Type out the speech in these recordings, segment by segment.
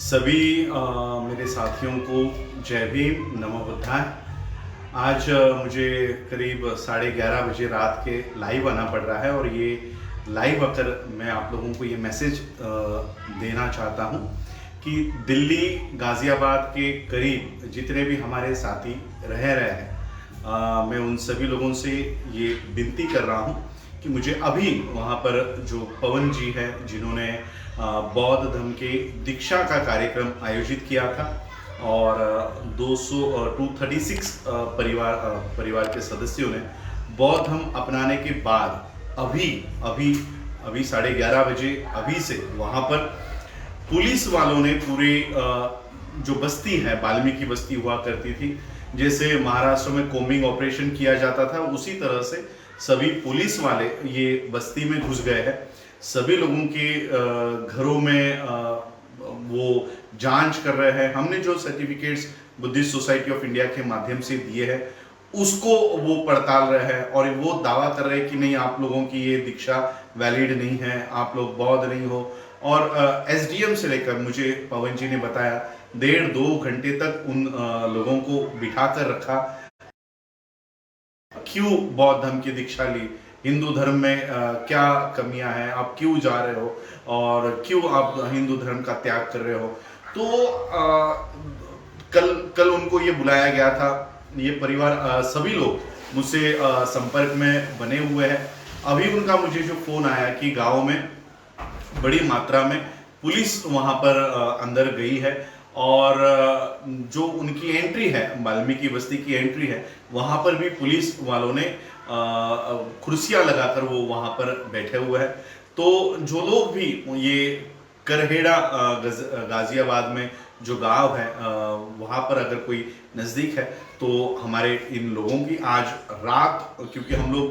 सभी मेरे साथियों को जय भीम, नमो बुद्धाय। आज मुझे करीब 11:30 बजे रात के लाइव आना पड़ रहा है और ये लाइव आकर मैं आप लोगों को ये मैसेज देना चाहता हूँ कि दिल्ली गाज़ियाबाद के करीब जितने भी हमारे साथी रह रहे हैं, मैं उन सभी लोगों से ये विनती कर रहा हूँ कि मुझे अभी वहाँ पर जो पवन जी हैं जिन्होंने बौद्ध धर्म के दीक्षा का कार्यक्रम आयोजित किया था और 236 परिवार के सदस्यों ने बौद्ध धर्म अपनाने के बाद अभी 11:30 बजे अभी से वहाँ पर पुलिस वालों ने पूरे जो बस्ती है, वाल्मीकि बस्ती हुआ करती थी, जैसे महाराष्ट्र में कोम्बिंग ऑपरेशन किया जाता था, उसी तरह से सभी पुलिस वाले ये बस्ती में घुस गए हैं। सभी लोगों के घरों में वो जांच कर रहे हैं। हमने जो certificates Buddhist society of India के माध्यम से दिए हैं उसको वो पड़ताल रहे हैं और वो दावा कर रहे हैं कि नहीं, आप लोगों की ये दीक्षा वैलिड नहीं है, आप लोग बौद्ध नहीं हो। और एसडीएम से लेकर मुझे पवन जी ने बताया 1.5-2 घंटे तक उन लोगों को बिठा कर रखा। क्यों बौद्ध धर्म की दीक्षा ली, हिंदू धर्म में क्या कमियां हैं, आप क्यों जा रहे हो और क्यों आप हिंदू धर्म का त्याग कर रहे हो। तो कल उनको ये बुलाया गया था। ये परिवार सभी लोग मुझसे संपर्क में बने हुए हैं। अभी उनका मुझे जो फोन आया कि गांव में बड़ी मात्रा में पुलिस वहां पर अंदर गई है और जो उनकी एंट्री है, वाल्मीकि बस्ती की एंट्री है, वहां पर भी पुलिस वालों ने कुर्सियां लगाकर वो वहां पर बैठे हुए हैं। तो जो लोग भी ये करहेड़ा गाजियाबाद में जो गांव है वहां पर अगर कोई नज़दीक है तो हमारे इन लोगों की आज रात, क्योंकि हम लोग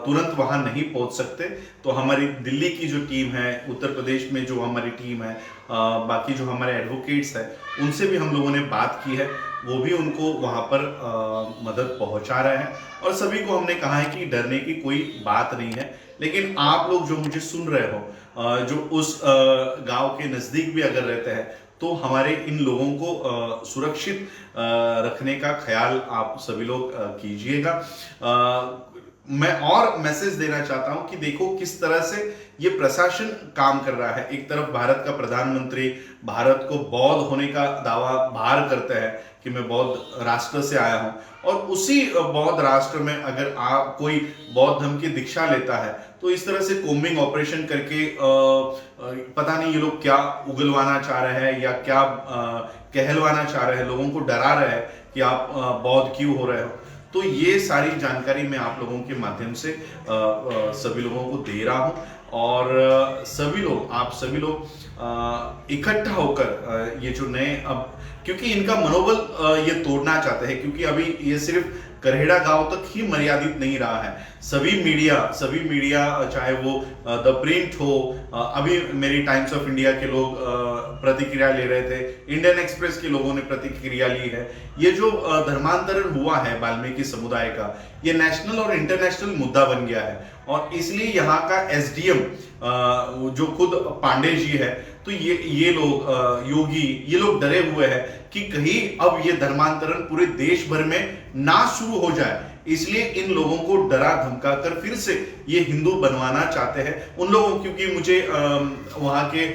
तुरंत वहां नहीं पहुंच सकते, तो हमारी दिल्ली की जो टीम है, उत्तर प्रदेश में जो हमारी टीम है, बाकी जो हमारे एडवोकेट्स हैं, उनसे भी हम लोगों ने बात की है। वो भी उनको वहां पर मदद पहुंचा रहे हैं और सभी को हमने कहा है कि डरने की कोई बात नहीं है। लेकिन आप लोग जो मुझे सुन रहे हो, जो उस गांव के नज़दीक भी अगर रहते हैं, तो हमारे इन लोगों को सुरक्षित रखने का ख्याल आप सभी लोग कीजिएगा। मैं और मैसेज देना चाहता हूं कि देखो किस तरह से ये प्रशासन काम कर रहा है। एक तरफ भारत का प्रधानमंत्री भारत को बौद्ध होने का दावा बाहर करते हैं कि मैं बौद्ध राष्ट्र से आया हूं, और उसी बौद्ध राष्ट्र में अगर आप कोई बौद्ध धर्म की दीक्षा लेता है तो इस तरह से कोम्बिंग ऑपरेशन करके पता नहीं ये लोग क्या उगलवाना चाह रहे हैं या क्या कहलवाना चाह रहे हैं, लोगों को डरा रहे हैं कि आप बौद्ध क्यों हो रहे हो। तो ये सारी जानकारी मैं आप लोगों के माध्यम से सभी लोगों को दे रहा हूं और आप सभी लोग इकट्ठा होकर ये जो नए, अब क्योंकि इनका मनोबल ये तोड़ना चाहते हैं, क्योंकि अभी ये सिर्फ करहेड़ा गांव तक ही मर्यादित नहीं रहा है। सभी मीडिया चाहे वो द प्रिंट हो, अभी मेरी टाइम्स ऑफ इंडिया के लोग प्रतिक्रिया ले रहे थे, इंडियन एक्सप्रेस के लोगों ने प्रतिक्रिया ली है। ये जो धर्मांतरण हुआ है वाल्मीकि समुदाय का, ये नेशनल और इंटरनेशनल मुद्दा बन गया है और इसलिए यहाँ का एसडीएम जो खुद पांडे जी है, तो ये लोग योगी, ये लोग डरे हुए हैं कि कहीं अब ये धर्मांतरण पूरे देश भर में ना शुरू हो जाए, इसलिए इन लोगों को डरा धमका कर फिर से ये हिंदू बनवाना चाहते हैं उन लोगों। क्योंकि मुझे वहां के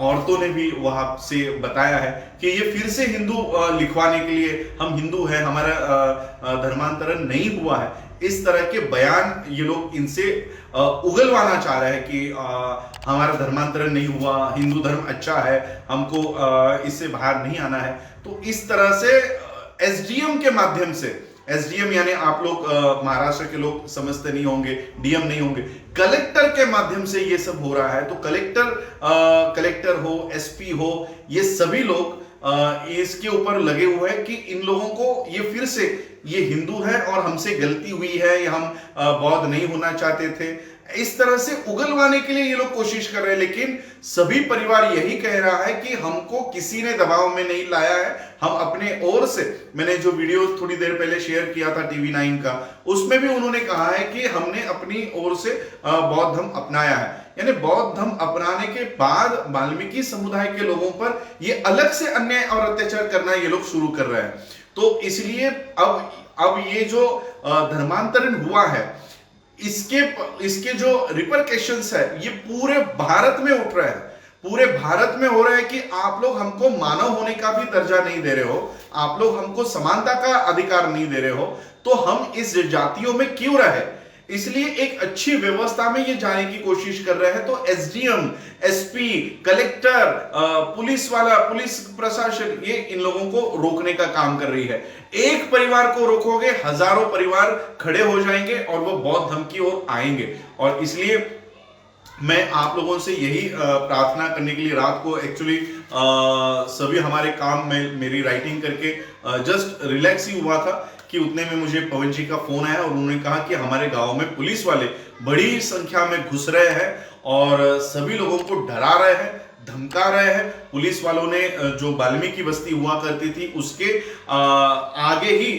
औरतों ने भी वहां से बताया है कि ये फिर से हिंदू लिखवाने के लिए, हम हिंदू हैं, हमारा धर्मांतरण नहीं हुआ है, इस तरह के बयान ये लोग इनसे उगलवाना चाह रहे हैं कि हमारा धर्मांतरण नहीं हुआ, हिंदू धर्म अच्छा है, हमको इससे बाहर नहीं आना है। तो इस तरह से एसडीएम के माध्यम से, एसडीएम यानी आप लोग महाराष्ट्र के लोग समझते नहीं होंगे, डीएम नहीं होंगे, कलेक्टर के माध्यम से ये सब हो रहा है। तो कलेक्टर हो, एसपी हो, ये सभी लोग इसके ऊपर लगे हुए हैं कि इन लोगों को ये फिर से ये हिंदू है और हमसे गलती हुई है, या हम बौद्ध नहीं होना चाहते थे, इस तरह से उगलवाने के लिए ये लोग कोशिश कर रहे हैं। लेकिन सभी परिवार यही कह रहा है कि हमको किसी ने दबाव में नहीं लाया है, हम अपने ओर से, मैंने जो वीडियो थोड़ी देर पहले शेयर किया था TV9 का, उसमें भी उन्होंने कहा है कि हमने अपनी ओर से बौद्ध धर्म अपनाया है। यानी बौद्ध धर्म अपनाने के बाद वाल्मीकि समुदाय के लोगों पर ये अलग से अन्याय और अत्याचार करना ये लोग शुरू कर रहे हैं। तो इसलिए अब ये जो धर्मांतरण हुआ है, इसके जो रिपरकशंस है ये पूरे भारत में उठ रहे हैं, पूरे भारत में हो रहा है कि आप लोग हमको मानव होने का भी दर्जा नहीं दे रहे हो, आप लोग हमको समानता का अधिकार नहीं दे रहे हो, तो हम इस जातियों में क्यों रहे। इसलिए एक अच्छी व्यवस्था में ये जाने की कोशिश कर रहे हैं। तो एसडीएम, एसपी, कलेक्टर, पुलिस वाला, पुलिस प्रशासन ये इन लोगों को रोकने का काम कर रही है। एक परिवार को रोकोगे, हजारों परिवार खड़े हो जाएंगे और वो बौद्ध धर्म की ओर आएंगे। और इसलिए मैं आप लोगों से यही प्रार्थना करने के लिए रात को एक्चुअली सभी हमारे काम में मेरी राइटिंग करके जस्ट रिलैक्स ही हुआ था कि उतने में मुझे पवन जी का फोन आया और उन्होंने कहा कि हमारे गांव में पुलिस वाले बड़ी संख्या में घुस रहे हैं और सभी लोगों को डरा रहे हैं, धमका रहे हैं। पुलिस वालों ने जो वाल्मीकि बस्ती हुआ करती थी उसके आगे ही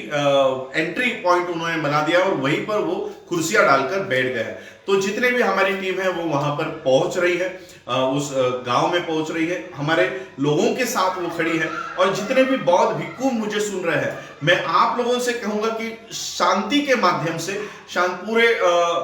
एंट्री पॉइंट उन्होंने बना दिया और वहीं पर वो कुर्सियां डालकर बैठ गए। तो जितने भी हमारी टीम है वो वहां पर पहुंच रही है, उस गांव में पहुंच रही है, हमारे लोगों के साथ वो खड़ी है। और जितने भी बौद्ध भिक्खु मुझे सुन रहे हैं, मैं आप लोगों से कहूंगा कि शांति के माध्यम से, पूरे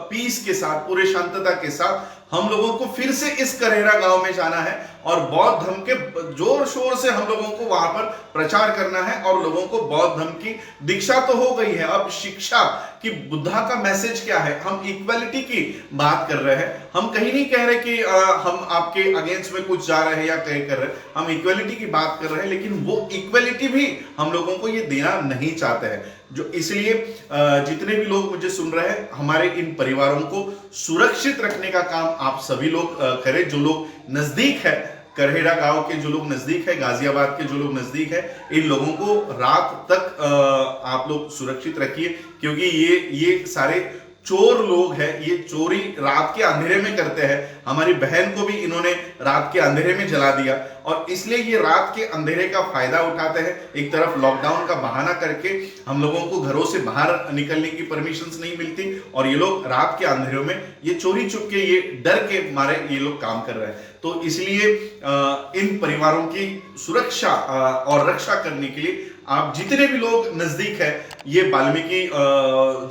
पीस के साथ, पूरे शांतता के साथ हम लोगों को फिर से इस करेरा गांव में जाना है और बौद्ध धर्म के जोर शोर से हम लोगों को वहां पर प्रचार करना है। और लोगों को बौद्ध धर्म की दीक्षा तो हो गई है, अब शिक्षा कि बुद्धा का मैसेज क्या है। हम इक्वालिटी की बात कर रहे हैं, हम कहीं नहीं कह रहे कि हम आपके अगेंस्ट में कुछ जा रहे हैं या कहीं कर रहे हैं, हम इक्वालिटी की बात कर रहे हैं। लेकिन वो इक्वालिटी भी हम लोगों को ये देना नहीं चाहते हैं। जो इसलिए जितने भी लोग मुझे सुन रहे हैं, हमारे इन परिवारों को सुरक्षित रखने का काम आप सभी लोग करें। जो लोग नजदीक है, करहेरा गांव के जो लोग नजदीक है, गाजियाबाद के जो लोग नजदीक है, इन लोगों को रात तक आप लोग सुरक्षित रखिए, क्योंकि ये सारे चोर लोग हैं, ये चोरी रात के अंधेरे में करते हैं। हमारी बहन को भी इन्होंने रात के अंधेरे में जला दिया और इसलिए ये रात के अंधेरे का फायदा उठाते हैं। एक तरफ लॉकडाउन का बहाना करके हम लोगों को घरों से बाहर निकलने की परमिशंस नहीं मिलती और ये लोग रात के अंधेरों में ये चोरी चुपके, ये डर के मारे ये लोग काम कर रहे हैं। तो इसलिए इन परिवारों की सुरक्षा और रक्षा करने के लिए आप जितने भी लोग नजदीक है, ये वाल्मीकि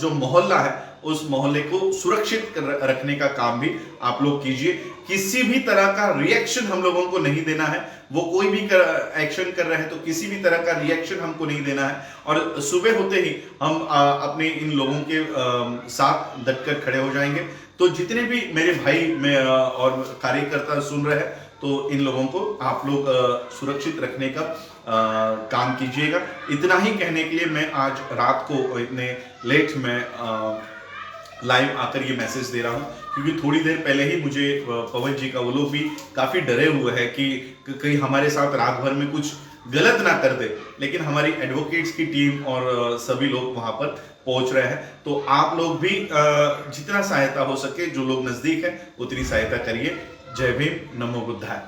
जो मोहल्ला है उस मोहल्ले को सुरक्षित रखने का काम भी आप लोग कीजिए। किसी भी तरह का रिएक्शन हम लोगों को नहीं देना है। वो कोई भी एक्शन कर रहे हैं तो किसी भी तरह का रिएक्शन हमको नहीं देना है। और सुबह होते ही हम अपने इन लोगों के साथ डटकर खड़े हो जाएंगे। तो जितने भी मेरे भाई में और कार्यकर्ता सुन रहे हैं, तो इन लोगों को आप लोग सुरक्षित रखने का काम कीजिएगा। इतना ही कहने के लिए मैं आज रात को इतने लेट में लाइव आकर ये मैसेज दे रहा हूँ, क्योंकि थोड़ी देर पहले ही मुझे पवन जी का वो लोग भी काफ़ी डरे हुए हैं कि कहीं हमारे साथ रात भर में कुछ गलत ना कर दे। लेकिन हमारी एडवोकेट्स की टीम और सभी लोग वहाँ पर पहुँच रहे हैं। तो आप लोग भी जितना सहायता हो सके, जो लोग नज़दीक हैं उतनी सहायता करिए। जय भीम, नमो बुद्धाय।